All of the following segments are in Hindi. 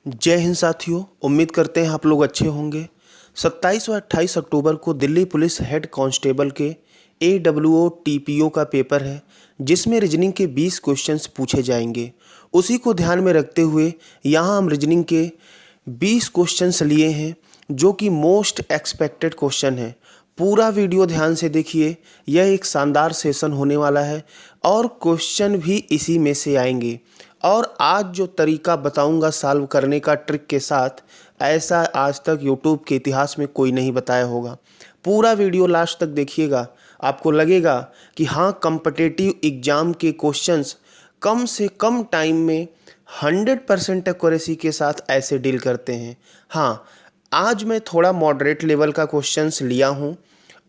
जय हिंद साथियों। उम्मीद करते हैं आप लोग अच्छे होंगे। 27 और 28 अक्टूबर को दिल्ली पुलिस हेड कांस्टेबल के AWO TPO का पेपर है, जिसमें रीजनिंग के 20 क्वेश्चंस पूछे जाएंगे। उसी को ध्यान में रखते हुए यहाँ हम रीजनिंग के 20 क्वेश्चंस लिए हैं, जो कि मोस्ट एक्सपेक्टेड क्वेश्चन है। पूरा वीडियो ध्यान से देखिए, यह एक शानदार सेशन होने वाला है और क्वेश्चन भी इसी में से आएंगे। और आज जो तरीका बताऊंगा सॉल्व करने का ट्रिक के साथ, ऐसा आज तक यूट्यूब के इतिहास में कोई नहीं बताया होगा। पूरा वीडियो लास्ट तक देखिएगा, आपको लगेगा कि हाँ, कॉम्पिटिटिव एग्जाम के क्वेश्चंस कम से कम टाइम में 100% एक्यूरेसी के साथ ऐसे डील करते हैं। हाँ, आज मैं थोड़ा मॉडरेट लेवल का क्वेश्चंस लिया हूँ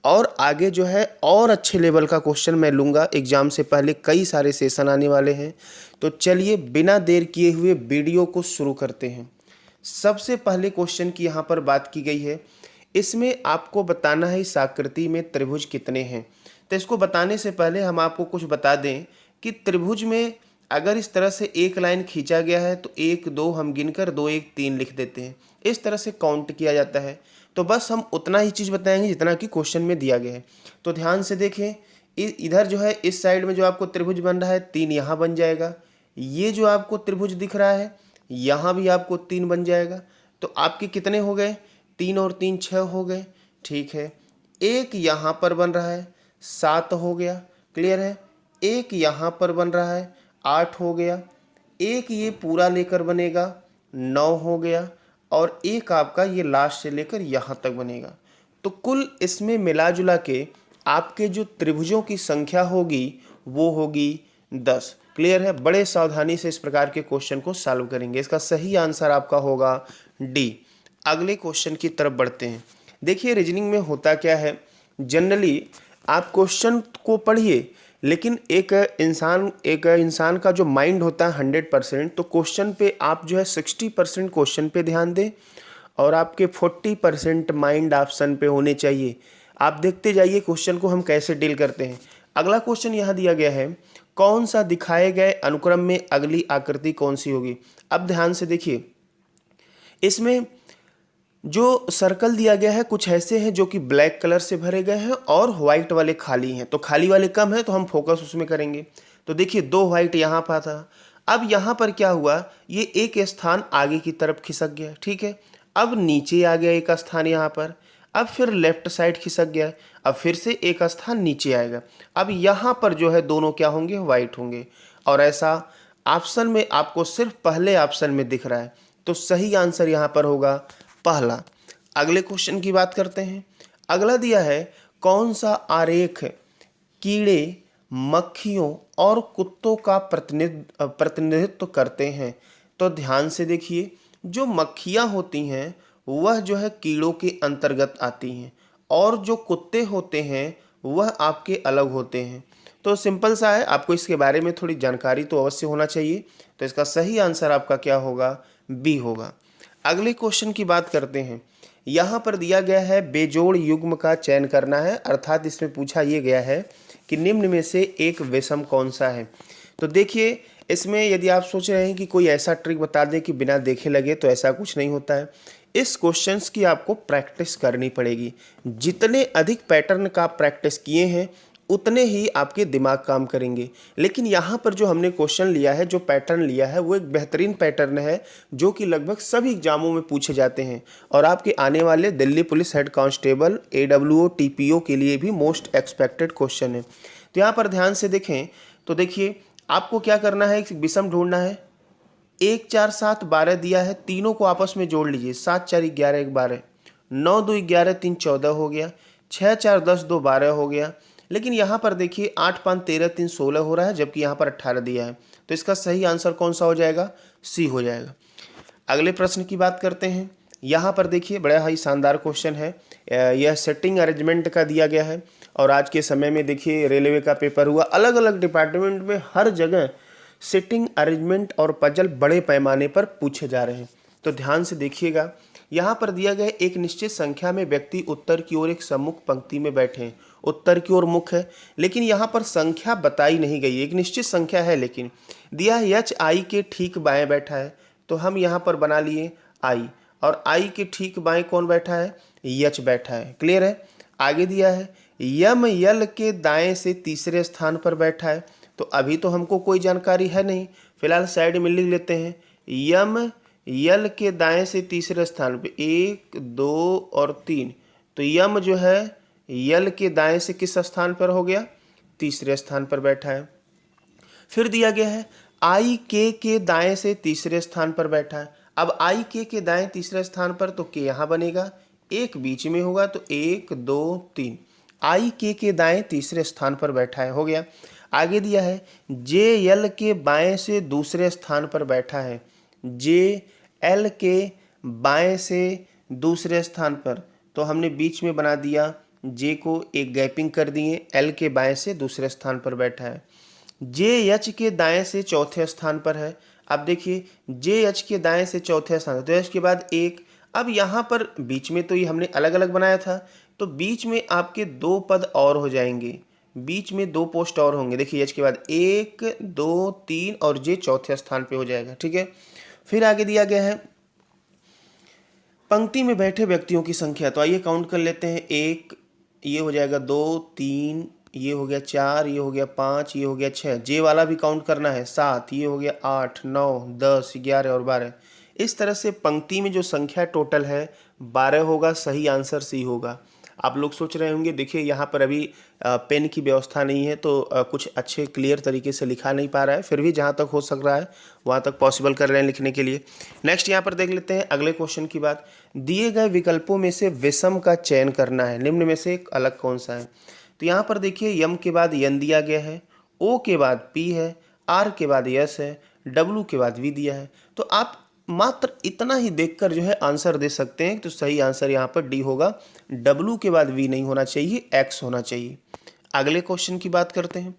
और आगे जो है और अच्छे लेवल का क्वेश्चन मैं लूँगा। एग्ज़ाम से पहले कई सारे सेशन आने वाले हैं, तो चलिए बिना देर किए हुए वीडियो को शुरू करते हैं। सबसे पहले क्वेश्चन की यहाँ पर बात की गई है। इसमें आपको बताना है इस आकृति में त्रिभुज कितने हैं। तो इसको बताने से पहले हम आपको कुछ बता दें कि त्रिभुज में अगर इस तरह से एक लाइन खींचा गया है तो 1 2 हम गिनकर 2 1 3 लिख देते हैं। इस तरह से काउंट किया जाता है। तो बस हम उतना ही चीज़ बताएंगे जितना कि क्वेश्चन में दिया गया है। तो ध्यान से देखें, इधर जो है इस साइड में जो आपको त्रिभुज बन रहा है 3 यहाँ बन जाएगा। ये जो आपको त्रिभुज दिख रहा है यहाँ भी आपको 3 बन जाएगा। तो आपके कितने हो गए? 3 और 3 6 हो गए। ठीक है, एक यहाँ पर बन रहा है 7 हो गया। क्लियर है। एक यहाँ पर बन रहा है 8 हो गया। एक ये पूरा लेकर बनेगा 9 हो गया। और एक आपका ये लास्ट से लेकर यहाँ तक बनेगा। तो कुल इसमें मिला जुला के आपके जो त्रिभुजों की संख्या होगी वो होगी 10। क्लियर है। बड़े सावधानी से इस प्रकार के क्वेश्चन को सॉल्व करेंगे। इसका सही आंसर आपका होगा डी। अगले क्वेश्चन की तरफ बढ़ते हैं। देखिए, रीजनिंग में होता क्या है, जनरली आप क्वेश्चन को पढ़िए, लेकिन एक इंसान का जो माइंड होता है 100%, तो क्वेश्चन पे आप जो है 60% क्वेश्चन पे ध्यान दें और आपके 40% माइंड ऑप्शन पे होने चाहिए। आप देखते जाइए क्वेश्चन को हम कैसे डील करते हैं। अगला क्वेश्चन यहाँ दिया गया है, कौन सा दिखाए गए अनुक्रम में अगली आकृति कौन सी होगी। अब ध्यान से देखिए, इसमें जो सर्कल दिया गया है कुछ ऐसे हैं जो कि ब्लैक कलर से भरे गए हैं और व्हाइट वाले खाली हैं। तो खाली वाले कम है तो हम फोकस उसमें करेंगे। तो देखिए 2 व्हाइट यहाँ पर था। अब यहाँ पर क्या हुआ, ये एक स्थान आगे की तरफ खिसक गया। ठीक है, अब नीचे आ गया एक स्थान यहाँ पर। अब फिर लेफ्ट साइड खिसक गया। अब फिर से एक स्थान नीचे आएगा। अब यहाँ पर जो है दोनों क्या होंगे, व्हाइट होंगे। और ऐसा ऑप्शन में आपको सिर्फ पहले ऑप्शन में दिख रहा है। तो सही आंसर यहाँ पर होगा पहला। अगले क्वेश्चन की बात करते हैं। अगला दिया है, कौन सा आरेख कीड़े, मक्खियों और कुत्तों का प्रतिनिधित्व करते हैं। तो ध्यान से देखिए, जो मक्खियां होती हैं वह जो है कीड़ों के अंतर्गत आती हैं और जो कुत्ते होते हैं वह आपके अलग होते हैं। तो सिंपल सा है, आपको इसके बारे में थोड़ी जानकारी तो अवश्य होना चाहिए। तो इसका सही आंसर आपका क्या होगा, बी होगा। अगले क्वेश्चन की बात करते हैं। यहाँ पर दिया गया है बेजोड़ युग्म का चयन करना है, अर्थात इसमें पूछा ये गया है कि निम्न में से एक विषम कौन सा है। तो देखिए, इसमें यदि आप सोच रहे हैं कि कोई ऐसा ट्रिक बता दें कि बिना देखे लगे, तो ऐसा कुछ नहीं होता है। इस क्वेश्चंस की आपको प्रैक्टिस करनी पड़ेगी। जितने अधिक पैटर्न का प्रैक्टिस किए हैं उतने ही आपके दिमाग काम करेंगे। लेकिन यहाँ पर जो हमने क्वेश्चन लिया है, जो पैटर्न लिया है, वो एक बेहतरीन पैटर्न है जो कि लगभग सभी एग्जामों में पूछे जाते हैं और आपके आने वाले Delhi police head constable AWO TPO के लिए भी मोस्ट एक्सपेक्टेड क्वेश्चन है। तो यहाँ पर ध्यान से देखें तो देखिए, आपको क्या करना है, एक विषम ढूंढना है। 1 4 7 12 दिया है, तीनों को आपस में जोड़ लीजिए। 7 4 11 1 12, 9 2 11 3 14 हो गया, 6 4 10 2 12 हो गया। लेकिन यहाँ पर देखिए 8 5 13 3 16 हो रहा है, जबकि यहाँ पर 18 दिया है। तो इसका सही आंसर कौन सा हो जाएगा, सी हो जाएगा। अगले प्रश्न की बात करते हैं। यहाँ पर देखिए बड़ा ही शानदार क्वेश्चन है। यह सेटिंग अरेंजमेंट का दिया गया है और आज के समय में देखिए रेलवे का पेपर हुआ, अलग अलग डिपार्टमेंट में हर जगह सेटिंग अरेंजमेंट और पजल बड़े पैमाने पर पूछे जा रहे हैं। तो ध्यान से देखिएगा, यहाँ पर दिया गया एक निश्चित संख्या में व्यक्ति उत्तर की ओर एक सम्मुख पंक्ति में बैठे हैं। उत्तर की ओर मुख है, लेकिन यहाँ पर संख्या बताई नहीं गई। एक निश्चित संख्या है लेकिन दिया है HI के ठीक बाएं बैठा है, तो हम यहाँ पर बना लिए आई, और आई के ठीक बाएं कौन बैठा है, यच बैठा है। क्लियर है। आगे दिया है यम यल के दाएं से तीसरे स्थान पर बैठा है। तो अभी तो हमको कोई जानकारी है नहीं, फिलहाल साइड में लिख लेते हैं यम यल के दाएं से तीसरे स्थान पे 1 2 और 3। तो यम जो है यल के दाएं से किस स्थान पर हो गया, तीसरे स्थान पर बैठा है। फिर दिया गया है आई के दाएं से तीसरे स्थान पर बैठा है। अब आई के दाएं तीसरे स्थान पर, तो के यहाँ बनेगा, एक बीच में होगा, तो 1 2 3 आई के दाएं तीसरे स्थान पर बैठा है, हो गया। आगे दिया है जे एल के बाएं से दूसरे स्थान पर बैठा है, जे एल के बाएं से दूसरे स्थान पर, तो हमने बीच में बना दिया, जे को एक गैपिंग कर दिए, एल के बाएं से दूसरे स्थान पर बैठा है। जे एच के दाएं से चौथे स्थान पर है। अब देखिए जे एच के दाएं से चौथे स्थान, तो एच के बाद एक, अब यहाँ पर बीच में तो ये हमने अलग अलग बनाया था, तो बीच में आपके 2 पद और हो जाएंगे, बीच में 2 पोस्ट और होंगे। देखिए एच के बाद 1 2 3 और जे चौथे स्थान पे हो जाएगा। ठीक है। फिर आगे दिया गया है पंक्ति में बैठे व्यक्तियों की संख्या, तो आइए काउंट कर लेते हैं। 1 ये हो जाएगा, 2 3 ये हो गया, 4 ये हो गया, 5 ये हो गया, 6 जे वाला भी काउंट करना है, 7 ये हो गया, 8 9 10 11 और 12। इस तरह से पंक्ति में जो संख्या टोटल है 12 होगा। सही आंसर सी होगा। आप लोग सोच रहे होंगे देखिए यहाँ पर अभी पेन की व्यवस्था नहीं है, तो कुछ अच्छे क्लियर तरीके से लिखा नहीं पा रहा है, फिर भी जहाँ तक हो सक रहा है वहाँ तक पॉसिबल कर रहे हैं लिखने के लिए। नेक्स्ट यहाँ पर देख लेते हैं अगले क्वेश्चन की बात। दिए गए विकल्पों में से विषम का चयन करना है, निम्न में से एक अलग कौन सा है। तो यहाँ पर देखिए यम के बाद यन दिया गया है, ओ के बाद पी है, आर के बाद यस है, डब्लू के बाद वी दिया है। तो आप मात्र इतना ही देखकर जो है आंसर दे सकते हैं। तो सही आंसर यहाँ पर डी होगा, डब्लू के बाद वी नहीं होना चाहिए, एक्स होना चाहिए। अगले क्वेश्चन की बात करते हैं।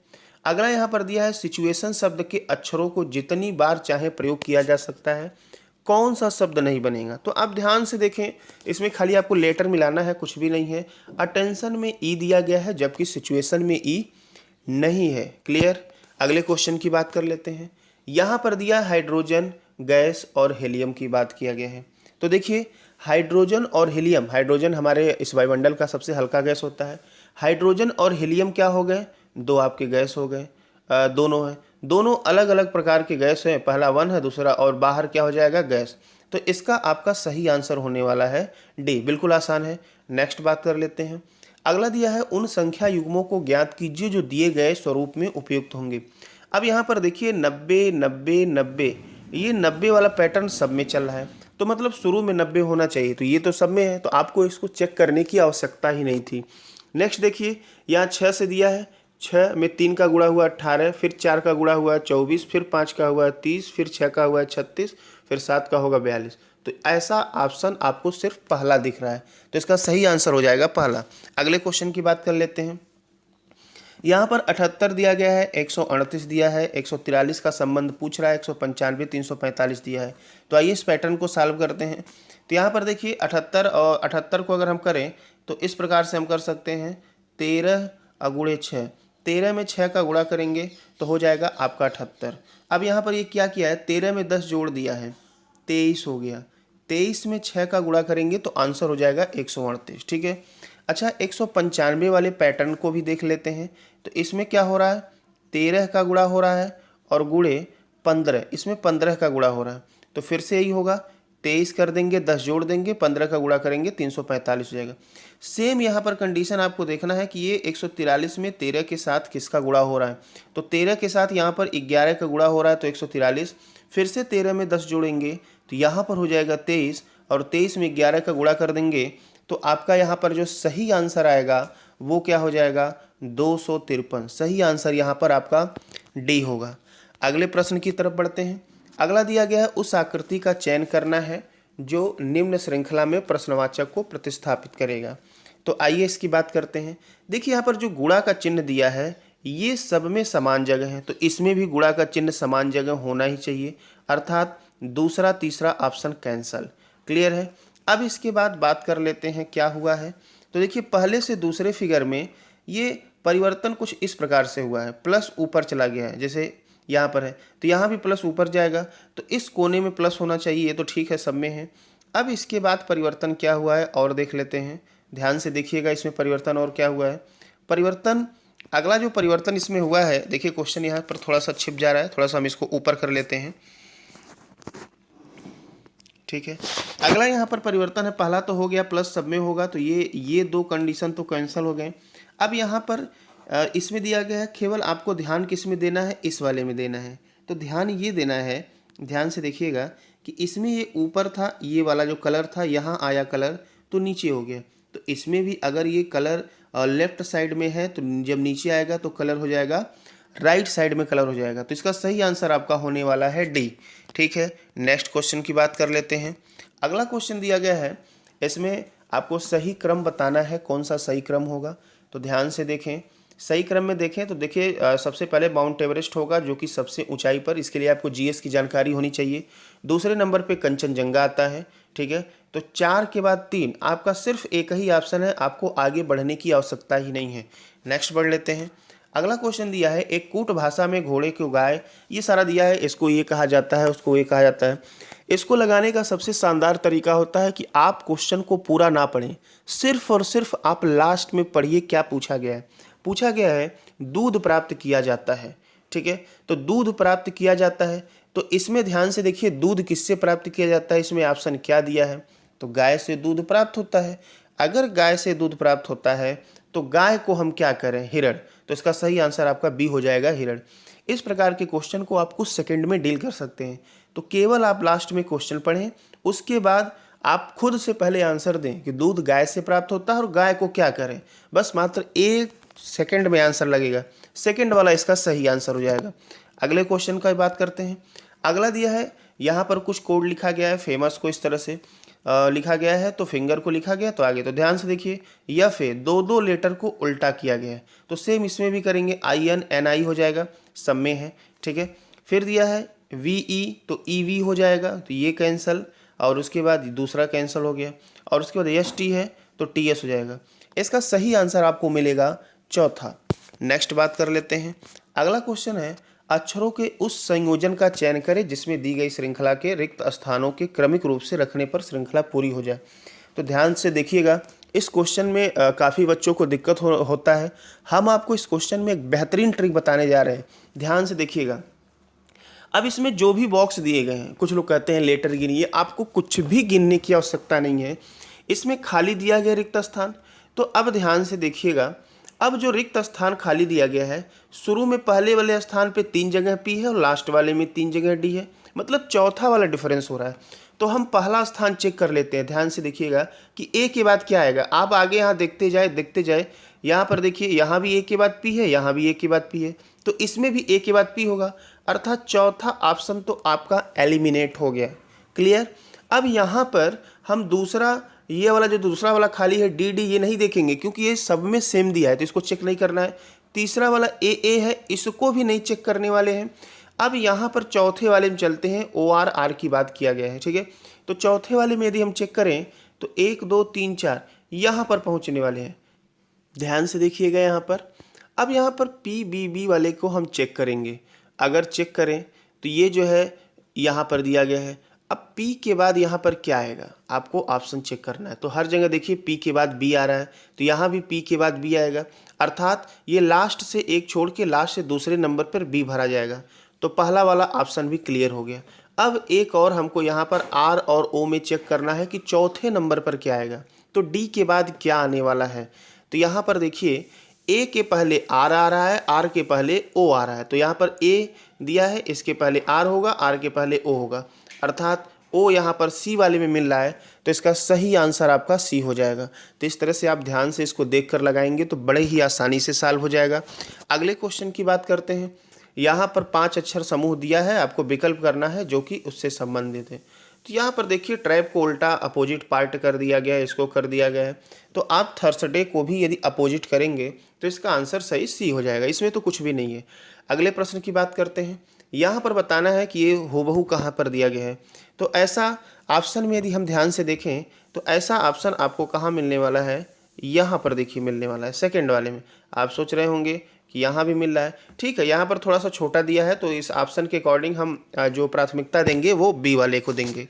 अगला यहाँ पर दिया है सिचुएशन शब्द के अक्षरों को जितनी बार चाहे प्रयोग किया जा सकता है, कौन सा शब्द नहीं बनेगा। तो आप ध्यान से देखें, इसमें खाली आपको लेटर मिलाना है, कुछ भी नहीं है। अटेंशन में ई दिया गया है जबकि सिचुएशन में ई नहीं है। क्लियर। अगले क्वेश्चन की बात कर लेते हैं। यहाँ पर दिया हाइड्रोजन गैस और हीलियम की बात किया गया है। तो देखिए हाइड्रोजन और हीलियम, हाइड्रोजन हमारे इस वायुमंडल का सबसे हल्का गैस होता है। हाइड्रोजन और हीलियम क्या हो गए, 2 आपके गैस हो गए, दोनों हैं, दोनों अलग अलग प्रकार के गैस हैं, पहला वन है दूसरा, और बाहर क्या हो जाएगा, गैस। तो इसका आपका सही आंसर होने वाला है डी, बिल्कुल आसान है। नेक्स्ट बात कर लेते हैं। अगला दिया है उन संख्या युग्मों को ज्ञात कीजिए जो दिए गए स्वरूप में उपयुक्त होंगे। अब यहाँ पर देखिए 90 90 90, ये 90 वाला पैटर्न सब में चल रहा है, तो मतलब शुरू में 90 होना चाहिए, तो ये तो सब में है, तो आपको इसको चेक करने की आवश्यकता ही नहीं थी। नेक्स्ट देखिए यहाँ 6 से दिया है, 6 में 3 का गुणा हुआ 18, फिर 4 का गुणा हुआ 24, फिर 5 का हुआ 30, फिर 6 का हुआ 36, फिर 7 का होगा 42। तो ऐसा ऑप्शन आपको सिर्फ पहला दिख रहा है, तो इसका सही आंसर हो जाएगा पहला। अगले क्वेश्चन की बात कर लेते हैं। यहाँ पर 78 दिया गया है, 138 दिया है, 143 का संबंध पूछ रहा है, 195 345 दिया है। तो आइए इस पैटर्न को सॉल्व करते हैं। तो यहाँ पर देखिए 78 और 78 को अगर हम करें तो इस प्रकार से हम कर सकते हैं, 13 अगुणे 6, 13 में 6 का गुणा करेंगे तो हो जाएगा आपका 78। अब यहाँ पर ये क्या किया है, 13 में 10 जोड़ दिया है, 23 हो गया, 23 में 6 का गुणा करेंगे तो आंसर हो जाएगा 138। ठीक है। अच्छा 195 वाले पैटर्न को भी देख लेते हैं। तो इसमें क्या हो रहा है, 13 का गुणा हो रहा है और गुणे 15, इसमें 15 का गुणा हो रहा है, तो फिर से यही होगा, 23 कर देंगे, 10 जोड़ देंगे, 15 का गुणा करेंगे, 345 हो जाएगा। सेम यहाँ पर कंडीशन आपको देखना है कि ये 143 में 13 के साथ किसका गुणा हो रहा है। तो 13 के साथ यहाँ पर 11 का गुणा हो रहा है, तो 143, फिर से 13 में 10 जोड़ेंगे तो यहाँ पर हो जाएगा 23, और 23 में 11 का गुणा कर देंगे तो आपका यहाँ पर जो सही आंसर आएगा वो क्या हो जाएगा, 253। सही आंसर यहाँ पर आपका डी होगा। अगले प्रश्न की तरफ बढ़ते हैं। अगला दिया गया है उस आकृति का चयन करना है जो निम्न श्रृंखला में प्रश्नवाचक को प्रतिस्थापित करेगा। तो आइए इसकी बात करते हैं। देखिए यहाँ पर जो गुणा का चिन्ह दिया है ये सब में समान जगह है, तो इसमें भी गुणा का चिन्ह समान जगह होना ही चाहिए, अर्थात दूसरा तीसरा ऑप्शन कैंसल। क्लियर है। अब इसके बाद बात कर लेते हैं क्या हुआ है। तो देखिए पहले से दूसरे फिगर में ये परिवर्तन कुछ इस प्रकार से हुआ है, प्लस ऊपर चला गया है, जैसे यहाँ पर है, तो यहाँ भी प्लस ऊपर जाएगा, तो इस कोने में प्लस होना चाहिए, तो ठीक है, सब में है। अब इसके बाद परिवर्तन क्या हुआ है और देख लेते हैं, ध्यान से देखिएगा इसमें परिवर्तन और क्या हुआ है। परिवर्तन, अगला जो परिवर्तन इसमें हुआ है, देखिए क्वेश्चन यहाँ पर थोड़ा सा छिप जा रहा है, थोड़ा सा हम इसको ऊपर कर लेते हैं, ठीक है। अगला यहाँ पर परिवर्तन है, पहला तो हो गया प्लस सब में होगा, तो ये दो कंडीशन तो कैंसिल हो गए। अब यहाँ पर इसमें दिया गया है, केवल आपको ध्यान किस में देना है, इस वाले में देना है। तो ध्यान ये देना है, ध्यान से देखिएगा कि इसमें ये ऊपर था, ये वाला जो कलर था यहाँ आया कलर, तो नीचे हो गया। तो इसमें भी अगर ये कलर लेफ्ट साइड में है तो जब नीचे आएगा तो कलर हो जाएगा राइट साइड में, कलर हो जाएगा। तो इसका सही आंसर आपका होने वाला है डी, ठीक है। नेक्स्ट क्वेश्चन की बात कर लेते हैं। अगला क्वेश्चन दिया गया है, इसमें आपको सही क्रम बताना है, कौन सा सही क्रम होगा। तो ध्यान से देखें, सही क्रम में देखें तो देखिए सबसे पहले माउंट एवरेस्ट होगा जो कि सबसे ऊंचाई पर, इसके लिए आपको जीएस की जानकारी होनी चाहिए। दूसरे नंबर पे कंचनजंगा आता है, ठीक है। तो 4 के बाद 3, आपका सिर्फ एक ही ऑप्शन है, आपको आगे बढ़ने की आवश्यकता ही नहीं है। नेक्स्ट बढ़ लेते हैं। अगला क्वेश्चन दिया है, एक कूट भाषा में घोड़े को गाय, ये सारा दिया है, इसको ये कहा जाता है, उसको ये कहा जाता है। इसको लगाने का सबसे शानदार तरीका होता है कि आप क्वेश्चन को पूरा ना पढ़ें, सिर्फ और सिर्फ आप लास्ट में पढ़िए क्या पूछा गया है। पूछा गया है दूध प्राप्त किया जाता है, ठीक है। तो दूध प्राप्त किया जाता है, तो इसमें ध्यान से देखिए दूध किससे प्राप्त किया जाता है, इसमें ऑप्शन क्या दिया है, तो गाय से दूध प्राप्त होता है। अगर गाय से दूध प्राप्त होता है तो गाय को हम क्या करें, हिरण, तो इसका सही आंसर आपका बी हो जाएगा, हिरण। इस प्रकार के क्वेश्चन को आप कुछ सेकंड में डील कर सकते हैं। तो केवल आप लास्ट में क्वेश्चन पढ़ें, उसके बाद आप खुद से पहले आंसर दें कि दूध गाय से प्राप्त होता है और गाय को क्या करें, बस मात्र 1 सेकंड में आंसर लगेगा, सेकंड वाला इसका सही आंसर हो जाएगा। अगले क्वेश्चन का बात करते हैं। अगला दिया है, यहाँ पर कुछ कोड लिखा गया है, फेमस को इस तरह से लिखा गया है, तो फिंगर को लिखा गया, तो आगे तो ध्यान से देखिए, या फिर 2 लेटर को उल्टा किया गया है, तो सेम इसमें भी करेंगे, INNI हो जाएगा, सब में है, ठीक है। फिर दिया है VE, तो EV हो जाएगा, तो ये कैंसल, और उसके बाद दूसरा कैंसिल हो गया, और उसके बाद ST है तो TS हो जाएगा। इसका सही आंसर आपको मिलेगा चौथा। नेक्स्ट बात कर लेते हैं। अगला क्वेश्चन है, अक्षरों के उस संयोजन का चयन करें जिसमें दी गई श्रृंखला के रिक्त स्थानों के क्रमिक रूप से रखने पर श्रृंखला पूरी हो जाए। तो ध्यान से देखिएगा, इस क्वेश्चन में काफ़ी बच्चों को दिक्कत होता है। हम आपको इस क्वेश्चन में एक बेहतरीन ट्रिक बताने जा रहे हैं, ध्यान से देखिएगा। अब इसमें जो भी बॉक्स दिए गए हैं, कुछ लोग कहते हैं लेटर गिनिए, आपको कुछ भी गिनने की आवश्यकता नहीं है, इसमें खाली दिया गया रिक्त स्थान। तो अब ध्यान से देखिएगा, अब जो रिक्त स्थान खाली दिया गया है, शुरू में पहले वाले स्थान पे 3 जगह P है और लास्ट वाले में 3 जगह D है, मतलब चौथा वाला डिफरेंस हो रहा है। तो हम पहला स्थान चेक कर लेते हैं, ध्यान से देखिएगा कि A के बाद क्या आएगा। आप आगे यहाँ देखते जाए, यहाँ पर देखिए, यहाँ भी A के बाद P है, यहाँ भी A के बाद P है, तो इसमें भी A के बाद P होगा, अर्थात चौथा ऑप्शन तो आपका एलिमिनेट हो गया। क्लियर। अब यहाँ पर हम दूसरा, ये वाला जो दूसरा वाला खाली है DD, ये नहीं देखेंगे क्योंकि ये सब में सेम दिया है, तो इसको चेक नहीं करना है। तीसरा वाला AA है, इसको भी नहीं चेक करने वाले हैं। अब यहाँ पर चौथे वाले में चलते हैं, OR की बात किया गया है, ठीक है। तो चौथे वाले में यदि हम चेक करें तो 1 2 3 4 यहाँ पर पहुँचने वाले हैं, ध्यान से देखिएगा यहाँ पर। अब यहाँ पर PBB वाले को हम चेक करेंगे, अगर चेक करें तो ये जो है यहाँ पर दिया गया है। अब P के बाद यहाँ पर क्या आएगा, आपको ऑप्शन चेक करना है। तो हर जगह देखिए P के बाद B आ रहा है, तो यहाँ भी P के बाद B आएगा, अर्थात ये लास्ट से एक छोड़ के लास्ट से दूसरे नंबर पर B भरा जाएगा। तो पहला वाला ऑप्शन भी क्लियर हो गया। अब एक और हमको यहाँ पर R और O में चेक करना है कि चौथे नंबर पर क्या आएगा, तो D के बाद क्या आने वाला है। तो यहाँ पर देखिए, A के पहले R आ रहा है, R के पहले O आ रहा है, तो यहाँ पर A दिया है, इसके पहले R होगा, R के पहले O होगा, अर्थात O यहाँ पर C वाले में मिल रहा है, तो इसका सही आंसर आपका C हो जाएगा। तो इस तरह से आप ध्यान से इसको देख कर लगाएंगे तो बड़े ही आसानी से सॉल्व हो जाएगा। अगले क्वेश्चन की बात करते हैं। यहाँ पर 5 अक्षर समूह दिया है, आपको विकल्प करना है जो कि उससे संबंधित है। तो यहाँ पर देखिए, ट्रैप को उल्टा अपोजिट पार्ट कर दिया गया है, इसको कर दिया गया है, तो आप थर्सडे को भी यदि अपोजिट करेंगे तो इसका आंसर सही C हो जाएगा, इसमें तो कुछ भी नहीं है। अगले प्रश्न की बात करते हैं। यहाँ पर बताना है कि ये हूबहू कहाँ पर दिया गया है। तो ऐसा ऑप्शन में यदि हम ध्यान से देखें तो ऐसा ऑप्शन आपको कहाँ मिलने वाला है, यहाँ पर देखिए मिलने वाला है, सेकंड वाले में। आप सोच रहे होंगे कि यहाँ भी मिल रहा है। ठीक है, यहाँ पर थोड़ा सा छोटा दिया है तो इस ऑप्शन के अकॉर्डिंग हम जो प्राथमिकता देंगे वो बी वाले को देंगे।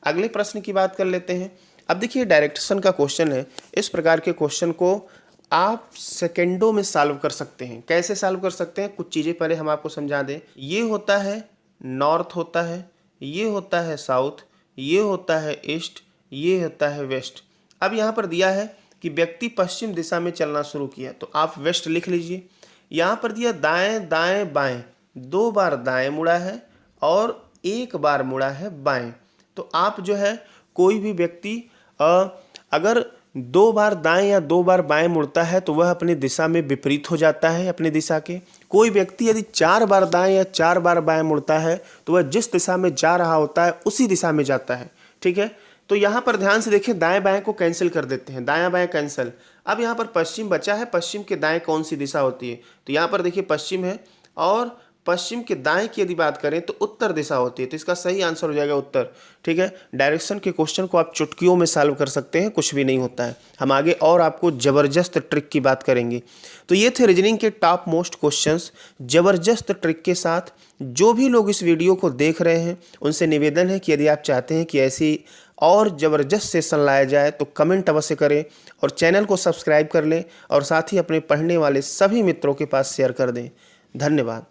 अगले प्रश्न की बात कर लेते हैं। अब देखिए डायरेक्शन का क्वेश्चन है। इस प्रकार के क्वेश्चन को आप सेकेंडों में सॉल्व कर सकते हैं। कैसे सॉल्व कर सकते हैं, कुछ चीज़ें पहले हम आपको समझा दें। ये होता है नॉर्थ होता है, ये होता है साउथ, ये होता है ईस्ट, ये होता है वेस्ट। अब यहाँ पर दिया है कि व्यक्ति पश्चिम दिशा में चलना शुरू किया तो आप वेस्ट लिख लीजिए। यहाँ पर दिया दाएं दाएं बाएं, 2 बार दाएं मुड़ा है और 1 बार मुड़ा है बाएं। तो आप जो है कोई भी व्यक्ति अगर 2 बार दाएं या 2 बार बाएं मुड़ता है तो वह अपनी दिशा में विपरीत हो जाता है अपनी दिशा के। कोई व्यक्ति यदि 4 बार दाएं या 4 बार बाएं मुड़ता है तो वह जिस दिशा में जा रहा होता है उसी दिशा में जाता है। ठीक है, तो यहाँ पर ध्यान से देखें, दाएं बाएं को कैंसिल कर देते हैं, दायां बाएं कैंसिल। अब यहाँ पर पश्चिम बचा है, पश्चिम के दाएं कौन सी दिशा होती है, तो यहाँ पर देखिए पश्चिम है और पश्चिम के दाएं की यदि बात करें तो उत्तर दिशा होती है, तो इसका सही आंसर हो जाएगा उत्तर। ठीक है, डायरेक्शन के क्वेश्चन को आप चुटकियों में सॉल्व कर सकते हैं, कुछ भी नहीं होता है। हम आगे और आपको जबरदस्त ट्रिक की बात करेंगे। तो ये थे रीजनिंग के टॉप मोस्ट क्वेश्चंस जबरदस्त ट्रिक के साथ। जो भी लोग इस वीडियो को देख रहे हैं उनसे निवेदन है कि यदि आप चाहते हैं कि ऐसी और ज़बरदस्त सेशन लाया जाए तो कमेंट अवश्य करें और चैनल को सब्सक्राइब कर लें और साथ ही अपने पढ़ने वाले सभी मित्रों के पास शेयर कर दें। धन्यवाद।